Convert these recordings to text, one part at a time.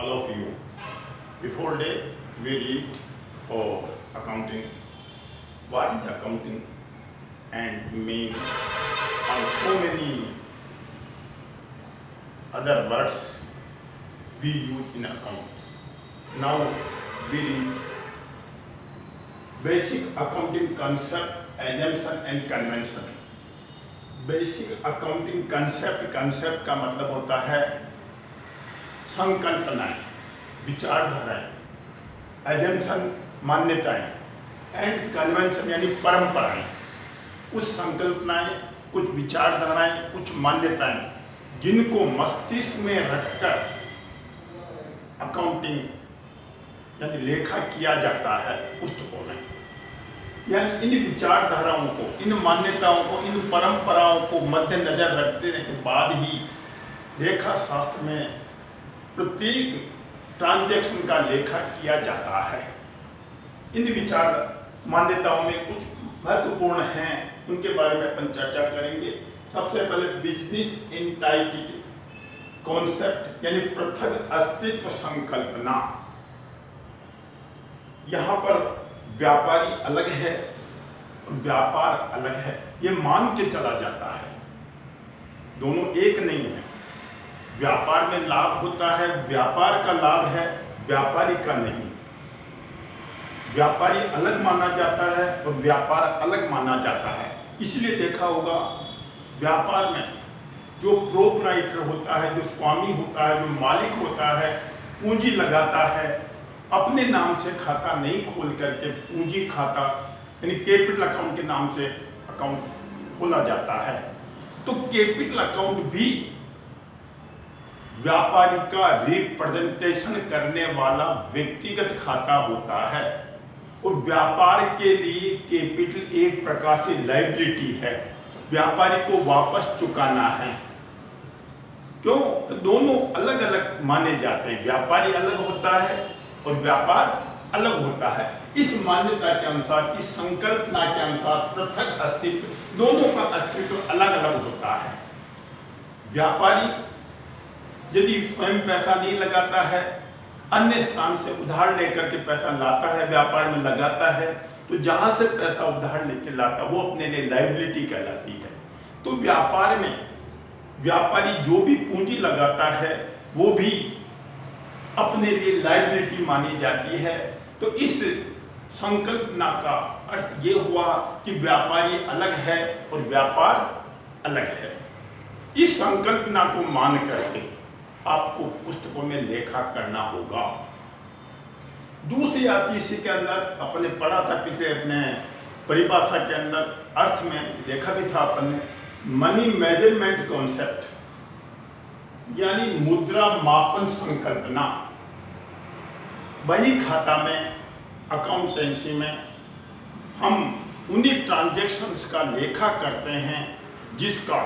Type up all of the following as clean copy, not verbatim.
all of you. Before that, we read for accounting. What is accounting and mean and so many other words we use in accounts. Now we read basic accounting concept, assumption and convention. Basic accounting concept का मतलब होता है संकल्पनाएं, विचारधाराएं, assumption मान्यताएं and convention यानी परंपराएं। कुछ संकल्पनाएं, कुछ विचारधाराएं, कुछ मान्यताएं जिनको मस्तिष्क में रखकर अकाउंटिंग यानी लेखा किया जाता है पुस्तकों में। यानी इन विचारधाराओं को, इन मान्यताओं को, इन परंपराओं को मद्देनजर रखने के बाद ही लेखा शास्त्र में प्रत्येक ट्रांजैक्शन का लेखा किया जाता है। इन विचार मान्यताओं में कुछ महत्वपूर्ण हैं, उनके बारे में अपन चर्चा करेंगे। सबसे पहले बिजनेस एंटाइटी कॉन्सेप्ट यानी पृथक अस्तित्व संकल्पना। यहाँ पर व्यापारी अलग है, व्यापार अलग है, ये मान के चला जाता है, दोनों एक नहीं है। व्यापार में लाभ होता है, व्यापार का लाभ है, व्यापारी का नहीं। व्यापारी अलग माना जाता है और व्यापार अलग माना जाता है। इसलिए देखा होगा व्यापार में जो प्रोप्राइटर होता है, जो स्वामी होता है, जो मालिक होता है, पूंजी लगाता है, अपने नाम से खाता नहीं खोल करके पूंजी खाता यानी कैपिटल अकाउंट के नाम से अकाउंट खोला जाता है। तो कैपिटल अकाउंट भी व्यापारी का रिप्रेजेंटेशन करने वाला व्यक्तिगत खाता होता है और व्यापार के लिए कैपिटल एक प्रकार से लायबिलिटी है, व्यापारी को वापस चुकाना है। क्यों? तो दोनों अलग अलग माने जाते हैं, व्यापारी अलग होता है और व्यापार अलग होता है। इस मान्यता के अनुसार, इस संकल्पना के अनुसार पृथक अस्तित्व, दोनों का अस्तित्व अलग अलग होता है। व्यापारी यदि स्वयं पैसा नहीं लगाता है, अन्य स्थान से उधार लेकर के पैसा लाता है, व्यापार में लगाता है, तो जहां से पैसा उधार लेके लाता वो अपने लिए लायबिलिटी कहलाती है। तो व्यापार में व्यापारी जो भी पूंजी लगाता है वो भी अपने लिए लायबिलिटी मानी जाती है। तो इस संकल्पना का अर्थ ये हुआ कि व्यापारी अलग है और व्यापार अलग है। इस संकल्पना को मान करके आपको पुस्तकों में लेखा करना होगा। दूसरी आती इसी के अंदर, अपने पढ़ा था पिछले अपने परिभाषा के अंदर, अर्थ में देखा भी था अपन ने, मनी मेजरमेंट कॉन्सेप्ट यानी मुद्रा मापन संकल्पना। बही खाता में, अकाउंटेंसी में हम उन्हीं ट्रांजैक्शंस का लेखा करते हैं जिसका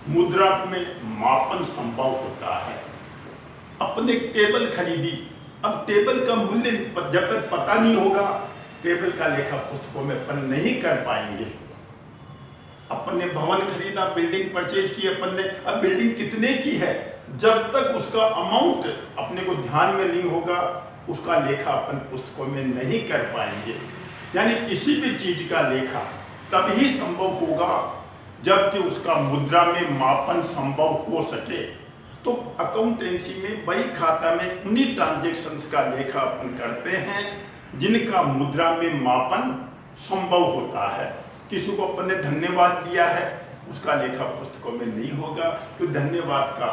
मुद्रा में मापन संभव होता है। अपने टेबल खरीदी, अब टेबल का मूल्य जब तक पता नहीं होगा टेबल का लेखा पुस्तकों में अपन नहीं कर पाएंगे। अपन ने भवन खरीदा, बिल्डिंग परचेज की अपन ने, अब बिल्डिंग कितने की है, जब तक उसका अमाउंट अपने को ध्यान में नहीं होगा उसका लेखा अपन पुस्तकों में नहीं कर पाएंगे। यानी किसी भी चीज का लेखा तभी संभव होगा जबकि उसका मुद्रा में मापन संभव हो सके। तो अकाउंटेंसी में बही खाता में उन्हीं ट्रांजैक्शंस का लेखा अपन करते हैं जिनका मुद्रा में मापन संभव होता है। किसी को अपन ने धन्यवाद दिया है, उसका लेखा पुस्तकों में नहीं होगा क्योंकि धन्यवाद का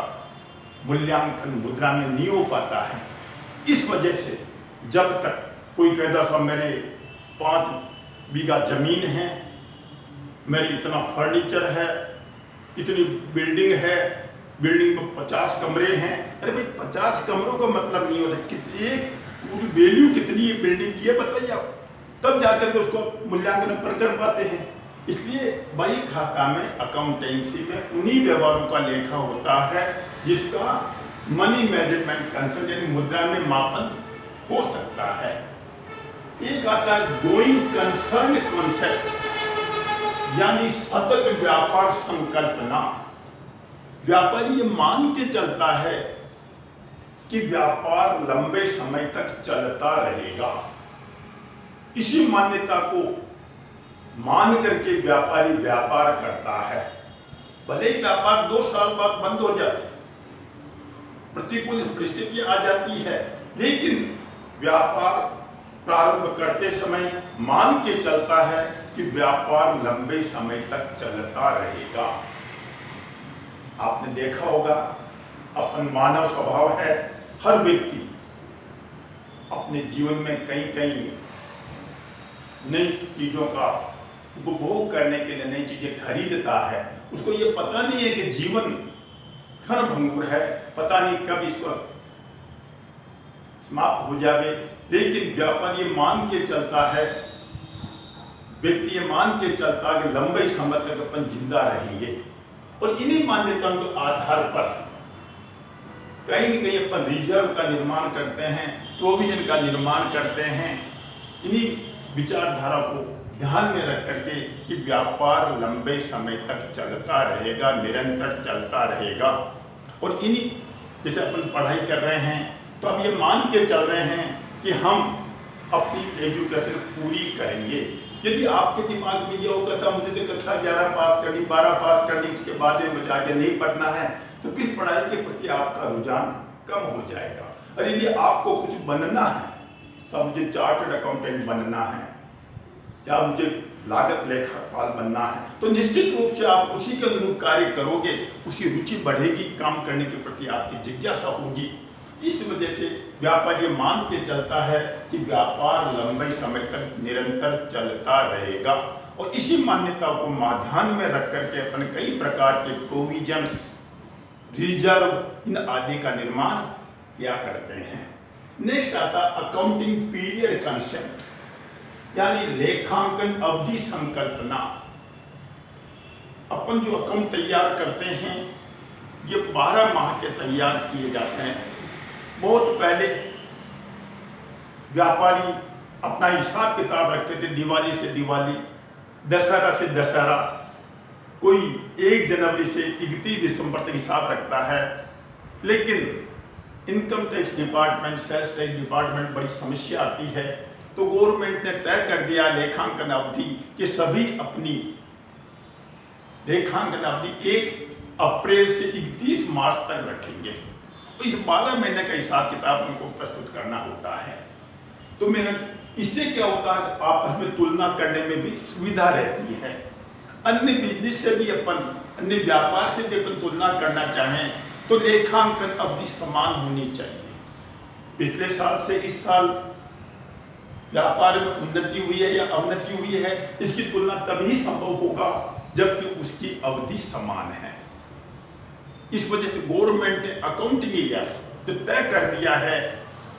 मूल्यांकन मुद्रा में नहीं हो पाता है। इस वजह से जब तक कोई कहता साहब मेरे 5 बीघा जमीन है, मेरी इतना फर्नीचर है, इतनी बिल्डिंग है, बिल्डिंग में 50 कमरे हैं, अरे भाई 50 कमरों का मतलब नहीं होता, कितनी पूरी वैल्यू कितनी है बिल्डिंग की है बताइए आप, तब जाकर के उसको मूल्यांकन पर कर पाते हैं। इसलिए बही खाता में, अकाउंटेंसी में उन्हीं व्यवहारों का लेखा होता है जिसका मनी मैनेजमेंट कंसेप्ट यानी मुद्रा में मापन हो सकता है। एक आता है गोइंग कंसर्न कॉन्सेप्ट यानी सतत व्यापार संकल्पना। व्यापारी ये मान के चलता है कि व्यापार लंबे समय तक चलता रहेगा। इसी मान्यता को मान करके व्यापारी व्यापार करता है। भले ही व्यापार 2 साल बाद बंद हो जाए, प्रतिकूल परिस्थिति आ जाती है, लेकिन व्यापार प्रारंभ करते समय मान के चलता है कि व्यापार लंबे समय तक चलता रहेगा। आपने देखा होगा, अपन मानव स्वभाव है, हर व्यक्ति अपने जीवन में कई कई नई चीजों का उपभोग करने के लिए नई चीजें खरीदता है। उसको ये पता नहीं है कि जीवन क्षणभंगुर है, पता नहीं कब इसको समाप्त हो जाए, लेकिन व्यापार ये मान के चलता है, व्यक्ति ये मान के चलता है कि लंबे समय तक अपन जिंदा रहेंगे। और इन्हीं मान्यताओं के आधार पर कहीं न कहीं अपन रिजर्व का निर्माण करते हैं, प्रोविजन का निर्माण करते हैं, इन्हीं विचारधारा को ध्यान में रख करके कि व्यापार लंबे समय तक चलता रहेगा, निरंतर चलता रहेगा। और इन्हीं, जैसे अपन पढ़ाई कर रहे हैं तो अब ये मान के चल रहे हैं कि हम अपनी एजुकेशन पूरी करेंगे। यदि आपके दिमाग में ये होगा था मुझे तो कक्षा 11 पास करनी, 12 पास करनी, उसके बाद में मुझे आगे नहीं पढ़ना है, तो फिर पढ़ाई के प्रति आपका रुझान कम हो जाएगा। और यदि आपको कुछ बनना है, तो मुझे चार्टर्ड अकाउंटेंट बनना है या मुझे लागत लेखापाल बनना है, तो निश्चित रूप से आप उसी के अनुरूप कार्य करोगे, उसकी रुचि बढ़ेगी, काम करने के प्रति आपकी जिज्ञासा होगी। इस वजह से व्यापार ये मान के चलता है कि व्यापार लंबे समय तक निरंतर चलता रहेगा। और इसी मान्यता को ध्यान में रख करके अपन कई प्रकार के प्रोविजंस, रिजर्व इन आदि का निर्माण किया करते हैं। नेक्स्ट आता अकाउंटिंग पीरियड कंसेप्ट, यानी लेखांकन अवधि संकल्पना। अपन जो अकाउंट तैयार करते हैं ये 12 माह के तैयार किए जाते हैं। बहुत पहले व्यापारी अपना हिसाब किताब रखते थे, दिवाली से दिवाली, दशहरा से दशहरा, कोई 1 जनवरी से 31 दिसंबर तक हिसाब रखता है। लेकिन income tax department, sales tax department बड़ी समस्या आती है, तो गवर्नमेंट ने तय कर दिया लेखांकन अवधि कि सभी अपनी लेखांकन अवधि 1 अप्रैल से 31 मार्च तक रखेंगे। तो इस 12 महीने का हिसाब किताब उनको प्रस्तुत करना होता है। तो मेरा इससे क्या होता है, आपस में तुलना करने में भी सुविधा रहती है। अन्य बिजनेस से भी अपन, अन्य व्यापार से भी अपन तुलना करना चाहें तो लेखांकन अवधि समान होनी चाहिए। पिछले साल से इस साल व्यापार में उन्नति हुई है या अवनति हुई है, इसकी तुलना तभी संभव होगा जबकि उसकी अवधि समान है। इस वजह से गवर्नमेंट ने अकाउंटिंग ईयर जो तय कर दिया है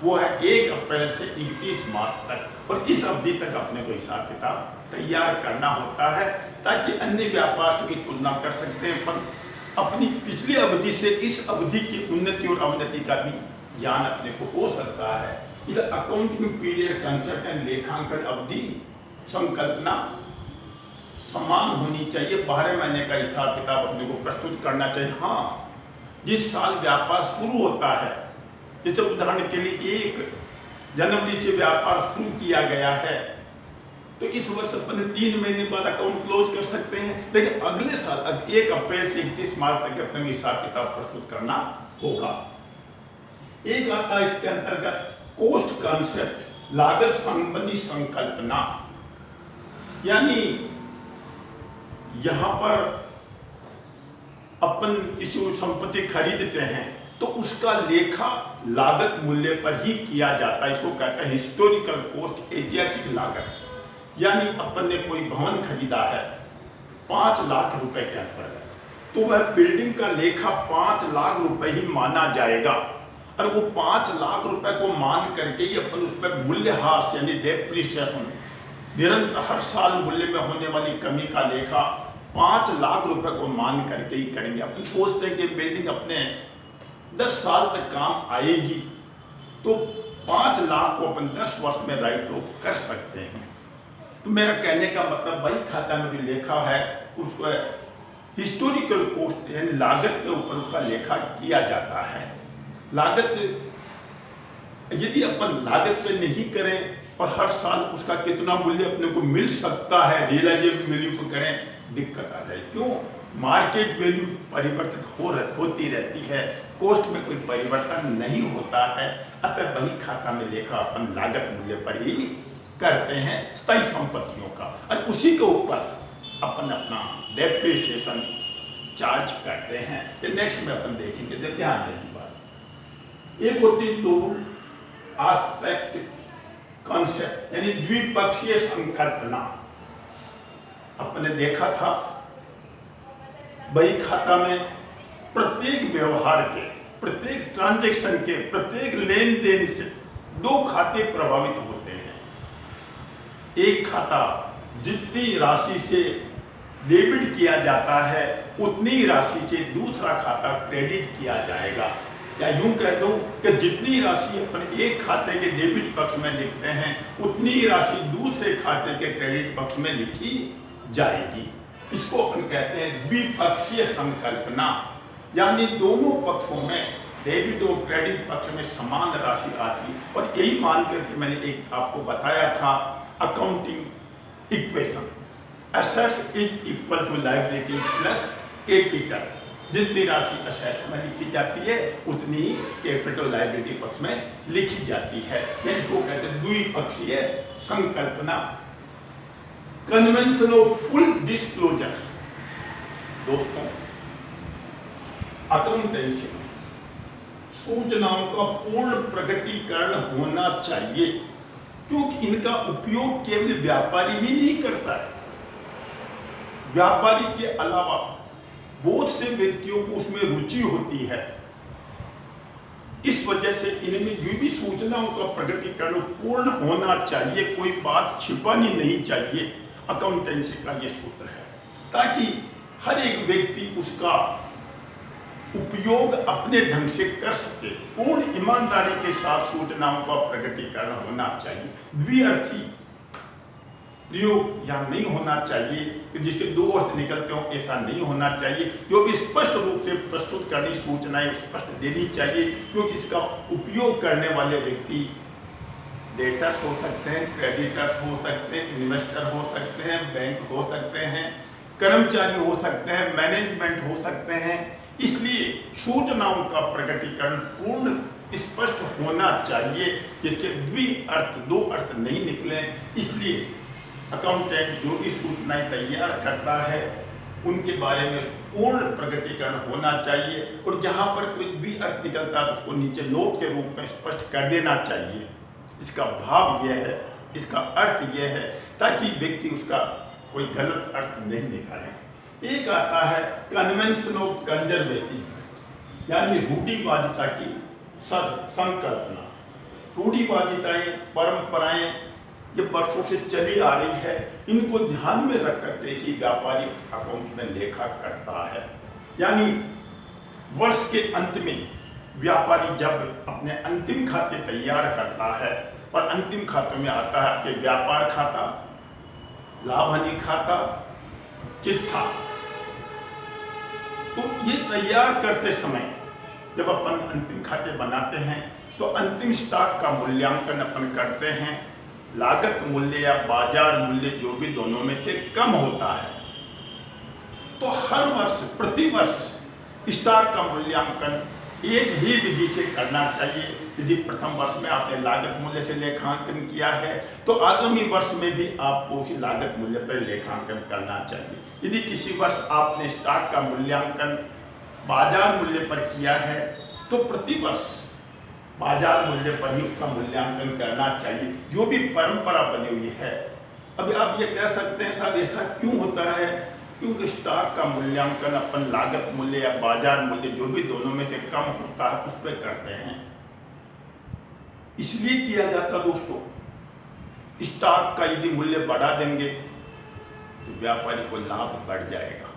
वो है 1 अप्रैल से 31 मार्च तक, और इस अवधि तक अपने को हिसाब किताब तैयार करना होता है ताकि अन्य व्यापार से भी तुलना कर सकते हैं। पर अपनी पिछली अवधि से इस अवधि की उन्नति और अवनति का भी ज्ञान अपने को हो सकता है। इस अकाउंटिंग पीरियड कंसेप्ट एंड लेखांकन अवधि संकल्पना समान होनी चाहिए। 12 महीने का हिसाब किताब अपने को प्रस्तुत करना चाहिए। हाँ, जिस साल व्यापार शुरू होता है, जैसे उदाहरण के लिए 1 जनवरी से व्यापार शुरू किया गया है, तो इस वर्ष अपन 3 महीने बाद अकाउंट क्लोज कर सकते हैं, लेकिन अगले साल 1 अप्रैल से 31 मार्च तक अपने हिसाब किताब प्रस्तुत करना होगा। एक आता है इसके अंतर्गत कॉस्ट कॉन्सेप्ट, लागत संबंधी संकल्पना, यानी यहां पर अपन किसी संपत्ति खरीदते हैं तो उसका लेखा लागत मूल्य पर ही किया जाता है। इसको कहते हैं हिस्टोरिकल कॉस्ट, ऐतिहासिक लागत। यानी अपन ने कोई भवन खरीदा है 5 लाख रुपए के अंतर्गत, तो वह बिल्डिंग का लेखा 5 लाख रुपए ही माना जाएगा, और वो 5 लाख रुपए को मान करके ही अपन उस पर मूल्यह्रास यानी डेप्रिसिएशन, निरंतर हर साल मूल्य में होने वाली कमी का लेखा 5 लाख रुपए को मान करके ही करेंगे। अपन सोचते हैं कि बिल्डिंग अपने 10 साल तक काम आएगी, तो 5 लाख को अपन 10 वर्ष में राइट ऑफ कर सकते हैं। तो मेरा कहने का मतलब बही खाता में जो लेखा है उसको हिस्टोरिकल कॉस्ट यानी लागत के ऊपर उसका लेखा किया जाता है। लागत यदि अपन लागत पे नहीं करें और हर साल उसका कितना मूल्य अपने को मिल सकता है रियलाइजेबल वैल्यू पे करें, दिक्कत आ जाए। क्यों? मार्केट वैल्यू परिवर्तित होती रहती है, कॉस्ट में कोई परिवर्तन नहीं होता है। अतः बही खाता में लेखा अपन लागत मूल्य पर ही करते हैं स्थायी संपत्तियों का, और उसी के ऊपर अपन अपना डेप्रिसिएशन चार्ज करते हैं। ये नेक्स्ट में अपन देखेंगे, तो ध्यान देने बात। एक होती टूल आस्पेक्ट कॉन्सेप्ट, यानी द्विपक्षीय संकल्पना। अपने देखा था बही खाता में प्रत्येक व्यवहार के, प्रत्येक ट्रांजैक्शन के, प्रत्येक लेन देन से दो खाते प्रभावित होते हैं। एक खाता जितनी राशि से डेबिट किया जाता है उतनी राशि से दूसरा खाता क्रेडिट किया जाएगा, या यूं कह दूं कि जितनी राशि अपन एक खाते के डेबिट पक्ष में लिखते हैं उतनी राशि दूसरे खाते के क्रेडिट पक्ष में लिखी जाएगी। इसको अपन कहते हैं द्विपक्षीय संकल्पना, यानी दोनों पक्षों में डेबिट और क्रेडिट पक्ष में समान राशि आती। और यही मान करके मैंने एक आपको बताया था accounting equation, assets is equal to liability plus capital. जितनी राशि असेट्स में लिखी जाती है उतनी ही कैपिटल लायबिलिटी पक्ष में लिखी जाती है। मैं इसको कहते हैं द्विपक्षीय संकल्पना। Convention of full disclosure. दोस्तों, अकाउंटेंसी में सूचनाओं का पूर्ण प्रकटीकरण होना चाहिए, क्योंकि इनका उपयोग केवल व्यापारी ही नहीं करता है। व्यापारी के अलावा बहुत से व्यक्तियों को उसमें रुचि होती है। इस वजह से इनमें जो भी सूचनाओं का प्रकटीकरण पूर्ण होना चाहिए, कोई बात छिपानी नहीं चाहिए। अकाउंटेंसी का यह सूत्र है, ताकि हर एक व्यक्ति उसका उपयोग अपने ढंग से कर सके। पूर्ण ईमानदारी के साथ सूचनाओं का प्रकटीकरण होना चाहिए। द्विअर्थी प्रयोग यहाँ नहीं होना चाहिए कि जिसके दो अर्थ निकलते हो, ऐसा नहीं होना चाहिए। जो भी स्पष्ट रूप से प्रस्तुत करनी सूचनाएं स्पष्ट देनी चाहिए, क्योंकि इसका उपयोग करने वाले व्यक्ति डेटर्स हो सकते हैं, क्रेडिटर्स हो सकते हैं, इन्वेस्टर हो सकते हैं, बैंक हो सकते हैं, कर्मचारी हो सकते हैं, मैनेजमेंट हो सकते हैं। इसलिए सूचनाओं का प्रकटीकरण पूर्ण स्पष्ट होना चाहिए, जिसके द्विअर्थ दो अर्थ नहीं निकले। इसलिए अकाउंटेंट जो भी सूचनाएं तैयार करता है उनके बारे में पूर्ण प्रकटीकरण होना चाहिए, और जहां पर कोई भी अर्थ निकलता है उसको नीचे नोट के रूप में स्पष्ट कर देना चाहिए। इसका भाव यह है, इसका अर्थ यह है, ताकि व्यक्ति उसका कोई गलत अर्थ नहीं निकाले। एक आता है कन्वेंशन ऑफ कंजर्वेटिव, यानी रूढ़िवादिता की संकल्पना। रूढ़िवादिताएं, परंपराएं ये वर्षों से चली आ रही है, इनको ध्यान में रख करके ही व्यापारी अकाउंट में लेखा करता है। यानी वर्ष के अंत में व्यापारी जब अपने अंतिम खाते तैयार करता है, और अंतिम खाते में आता है आपके व्यापार खाता, लाभ हानि खाता, चिट्ठा। तो ये तैयार करते समय जब अपन अंतिम खाते बनाते हैं तो अंतिम स्टॉक का मूल्यांकन अपन करते हैं। लागत मूल्य या बाजार मूल्य जो भी दोनों में से कम होता है, तो हर वर्ष प्रति वर्ष स्टॉक का मूल्यांकन एक ही विधि से करना चाहिए। यदि प्रथम वर्ष में आपने लागत मूल्य से लेखांकन किया है तो आगामी वर्ष में भी आपको उसी लागत मूल्य पर लेखांकन करना चाहिए। यदि किसी वर्ष आपने स्टॉक का मूल्यांकन बाजार मूल्य पर किया है तो प्रति वर्ष बाजार मूल्य पर ही उसका मूल्यांकन करना चाहिए, जो भी परंपरा बनी हुई है। अभी आप ये कह सकते हैं साहब ऐसा क्यों होता है? क्योंकि स्टॉक का मूल्यांकन अपन लागत मूल्य या बाजार मूल्य जो भी दोनों में से कम होता है उस पर करते हैं। इसलिए किया जाता दोस्तों, स्टॉक का यदि मूल्य बढ़ा देंगे तो व्यापारी को लाभ बढ़ जाएगा।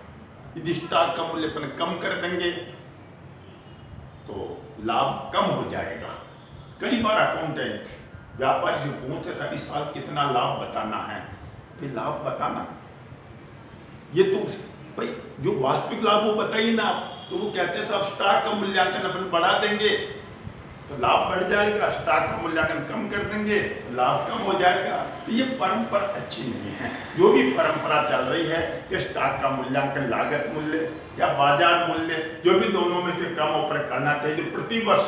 यदि स्टॉक का मूल्य अपन कम कर देंगे तो लाभ कम हो जाएगा। कई बार अकाउंटेंट व्यापारी से पूछते साहब इस साल कितना लाभ बताना है, फिर लाभ बताना ये तो भाई जो वास्तविक लाभ वो बताइए ना। तो वो कहते हैं साहब स्टॉक का मूल्यांकन अपन बढ़ा देंगे तो लाभ बढ़ जाएगा, स्टॉक का मूल्यांकन कम कर देंगे तो लाभ कम हो जाएगा। तो ये परंपरा अच्छी नहीं है। जो भी परंपरा चल रही है कि स्टॉक का मूल्यांकन लागत मूल्य या बाजार मूल्य, जो भी दोनों में से कम ऊपर करना चाहिए, तो प्रतिवर्ष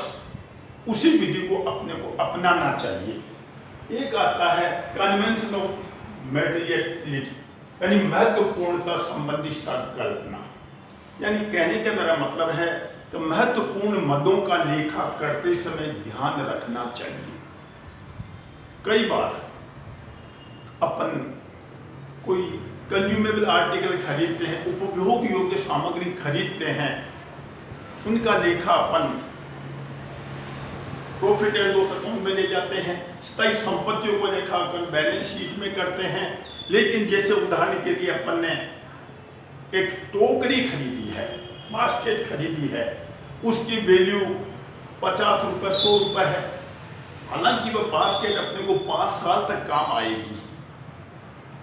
उसी विधि को अपने को अपनाना चाहिए। एक आता है कन्वेंशन ऑफ मेटेरियलिटी, यानी महत्वपूर्णता संबंधी संकल्पना। यानी कहने का मेरा मतलब है कि महत्वपूर्ण मदों का लेखा करते समय ध्यान रखना चाहिए। कई बार अपन कोई कंज्यूमेबल आर्टिकल खरीदते हैं, उपभोग योग्य सामग्री खरीदते हैं, उनका लेखा अपन प्रॉफिट एंड लॉस अकाउंट में ले जाते हैं, स्थायी संपत्तियों को लेखांकन बैलेंस शीट में करते हैं। लेकिन जैसे उदाहरण के लिए अपन ने एक टोकरी खरीदी है, बास्केट खरीदी है, उसकी वैल्यू 50 रुपये 100 रुपये है। हालांकि वह बास्केट अपने को 5 साल तक काम आएगी,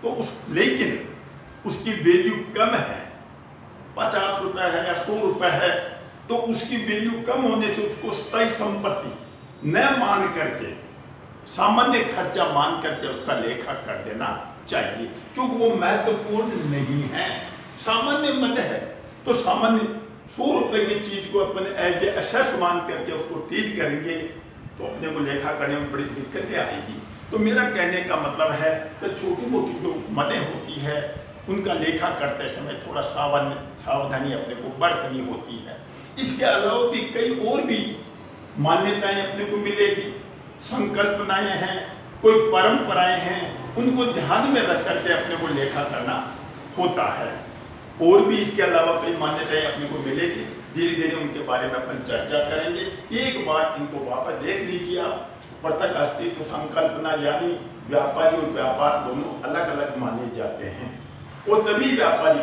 तो लेकिन उसकी वैल्यू कम है, 50 रुपये है या 100 रुपये है, तो उसकी वैल्यू कम होने से उसको स्थायी संपत्ति न मान करके, सामान्य खर्चा मान करके उसका लेखा कर देना चाहिए, क्योंकि वो महत्वपूर्ण नहीं है, सामान्य मद है। तो सामान्य 100 रुपये की चीज को अपन एज ए असेट मान करके उसको ट्रीट करेंगे तो अपने को लेखा करने में बड़ी दिक्कतें आएगी। तो मेरा कहने का मतलब है कि छोटी मोटी जो मदें होती है उनका लेखा करते समय थोड़ा सावधानी अपने को बरतनी होती है। इसके अलावा भी कई और भी मान्यताएं अपने को मिलेगी, संकल्पनाएं हैं, कोई परंपराएं हैं, उनको ध्यान में रख करके अपने को लेखा करना होता है। और भी इसके अलावा कई मान्यताएं अपने को मिलेगी, धीरे धीरे उनके बारे में अपन चर्चा करेंगे। एक बार इनको वापस देख लीजिए आप। पृथक अस्तित्व संकल्पना यानी व्यापारी और व्यापार दोनों अलग अलग माने जाते हैं, और तभी व्यापारी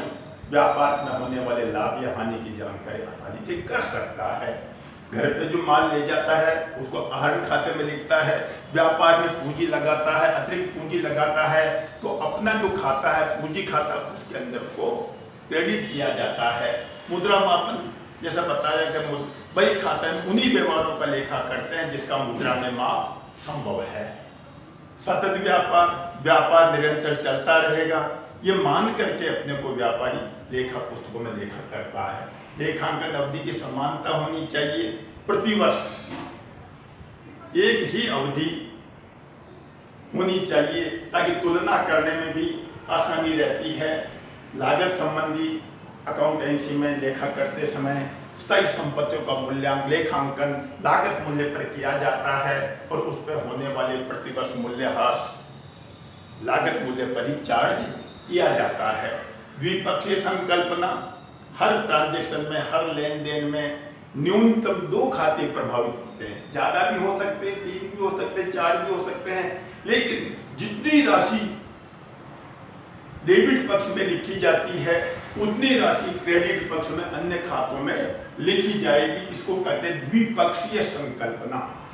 व्यापार में होने वाले लाभ या हानि की जानकारी आसानी से कर सकता है। घर पे जो माल ले जाता है उसको आहरण खाते में लिखता है, व्यापार में पूंजी लगाता है, अतिरिक्त पूंजी लगाता है, तो अपना जो खाता है पूंजी खाता, उसके अंदर उसको क्रेडिट किया जाता है। मुद्रा मापन जैसा बताया कि बही खाता है, उन्हीं व्यवहारों का लेखा करते हैं जिसका मुद्रा में माप संभव है। सतत व्यापार निरंतर चलता रहेगा, ये मान करके अपने को व्यापारी लेखा पुस्तकों में लेखा करता है। लेखांकन अवधि की समानता होनी चाहिए, प्रतिवर्ष एक ही अवधि होनी चाहिए ताकि तुलना करने में भी आसानी रहती है। लागत संबंधी अकाउंटेंसी में लेखा करते समय स्थायी संपत्तियों का मूल्यांकन लेखांकन लागत मूल्य पर किया जाता है, और उस पर होने वाले प्रतिवर्ष मूल्यह्रास लागत मूल्य पर ही चार्ज किया जाता है। द्विपक्षीय संकल्पना, हर ट्रांजैक्शन में, हर लेन देन में न्यूनतम 2 खाते प्रभावित होते हैं। ज्यादा भी हो सकते हैं, 3 भी हो सकते हैं, 4 भी हो सकते हैं, लेकिन जितनी राशि डेबिट पक्ष में लिखी जाती है उतनी राशि क्रेडिट पक्ष में अन्य खातों में लिखी जाएगी। इसको कहते हैं द्विपक्षीय संकल्पना।